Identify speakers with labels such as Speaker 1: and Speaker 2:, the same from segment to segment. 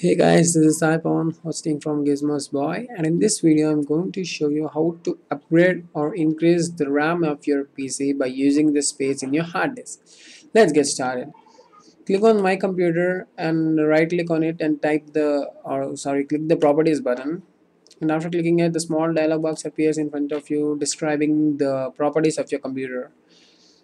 Speaker 1: Hey guys, this is Saipon hosting from Gizmos Boy, and in this video I'm going to show you how to upgrade or increase the RAM of your PC by using the space in your hard disk. Let's get started. Click on my computer and right click on it and click the properties button. And after clicking it, the small dialog box appears in front of you describing the properties of your computer.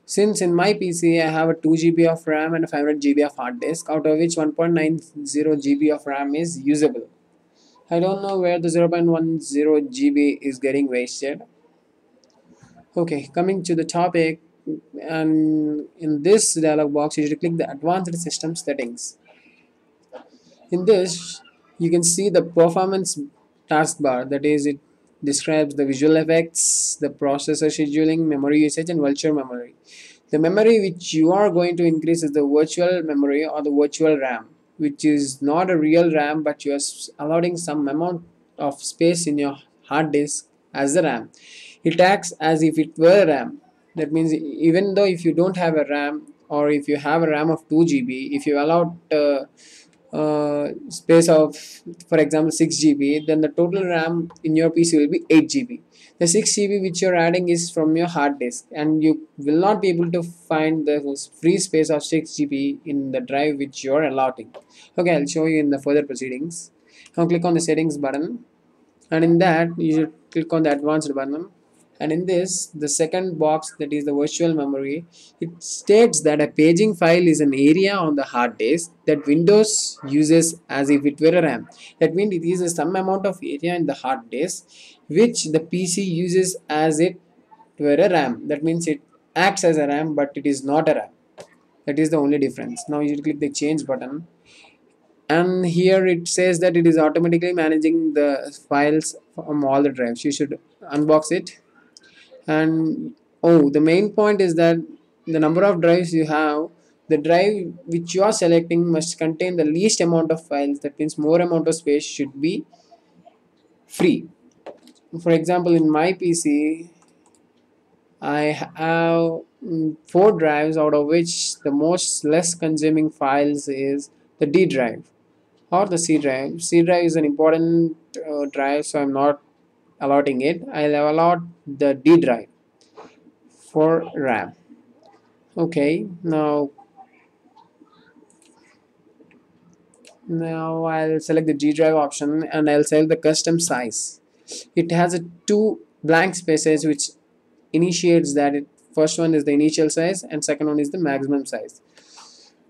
Speaker 1: Since in my PC I have a 2 GB of RAM and a 500 GB of hard disk, out of which 1.90 GB of RAM is usable. I don't know where the 0.10 GB is getting wasted. Okay, coming to the topic, and in this dialog box you should click the advanced system settings. In this you can see the performance taskbar, that is, it describes the visual effects, the processor scheduling, memory usage, and virtual memory. The memory which you are going to increase is the virtual memory or the virtual RAM, which is not a real RAM, but you are allowing some amount of space in your hard disk as the RAM. It acts as if it were a RAM. That means even though if you don't have a RAM, or if you have a RAM of 2 GB, if you allow space of, for example, 6 GB, then the total RAM in your PC will be 8 GB. The 6 GB which you're adding is from your hard disk, and you will not be able to find the free space of 6 GB in the drive which you're allotting. Okay, I'll show you in the further proceedings. Now click on the settings button, and in that you should click on the advanced button, and in this, the second box, that is the virtual memory, it states that a paging file is an area on the hard disk that Windows uses as if it were a RAM. That means it is some amount of area in the hard disk which the PC uses as it were a RAM. That means it acts as a RAM, but it is not a RAM. That is the only difference. Now you click the change button, and here it says that it is automatically managing the files from all the drives. You should unbox it. And oh, the main point is that the number of drives you have, the drive which you are selecting must contain the least amount of files. That means more amount of space should be free. For example, in my PC I have 4 drives, out of which the most less consuming files is the D drive or the C drive. C drive is an important drive, so I'm not allotting it. I'll allot the D drive for RAM. Okay, now I'll select the G drive option and I'll select the custom size. It has a 2 blank spaces which initiates that first one is the initial size and second one is the maximum size.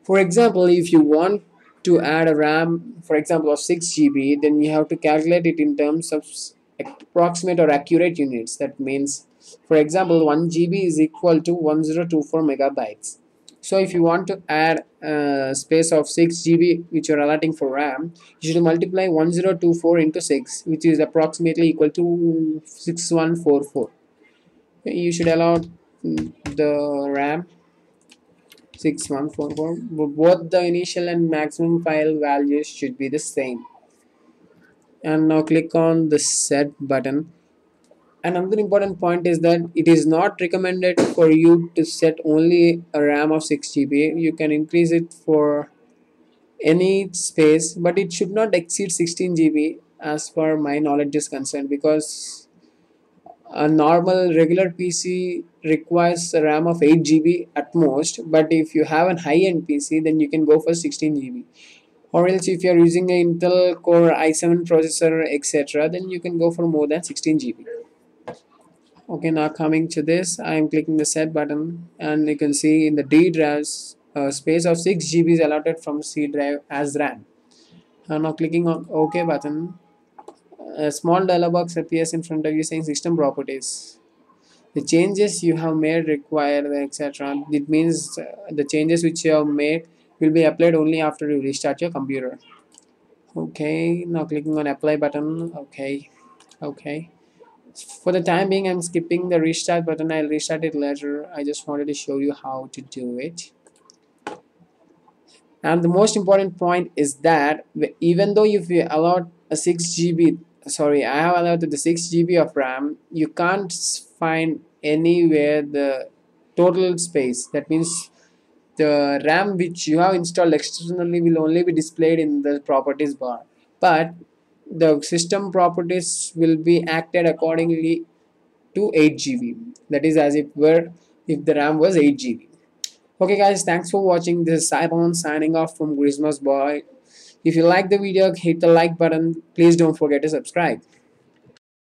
Speaker 1: For example, if you want to add a RAM, for example, of 6 GB, then you have to calculate it in terms of approximate or accurate units. That means, for example, 1 GB is equal to 1024 megabytes. So if you want to add a space of 6 GB which you're allotting for RAM, you should multiply 1024 into 6, which is approximately equal to 6144. You should allow the RAM 6144. Both the initial and maximum file values should be the same. And now click on the set button. Another important point is that it is not recommended for you to set only a RAM of 6 GB. You can increase it for any space, but it should not exceed 16 GB as far my knowledge is concerned, because a normal regular PC requires a RAM of 8 GB at most, but if you have a high-end PC, then you can go for 16 GB. Or else if you are using an Intel Core i7 processor, etc., then you can go for more than 16 GB. Okay, now coming to this, I am clicking the set button, and you can see in the D drives, space of 6 GB is allotted from C drive as RAM. And now clicking on OK button, a small dialog box appears in front of you saying system properties. The changes you have made require etc. It means the changes which you have made will be applied only after you restart your computer. Okay, now clicking on apply button. Okay, for the time being I'm skipping the restart button. I'll restart it later. I just wanted to show you how to do it. And the most important point is that even though if you allowed a 6 GB, sorry, I have allowed the 6 GB of RAM, you can't find anywhere the total space. That means the RAM which you have installed externally will only be displayed in the properties bar, but the system properties will be acted accordingly to 8 GB. That is as if the RAM was 8 GB. Okay guys, thanks for watching. This is Saibon signing off from Christmas Boy. If you like the video, hit the like button. Please don't forget to subscribe.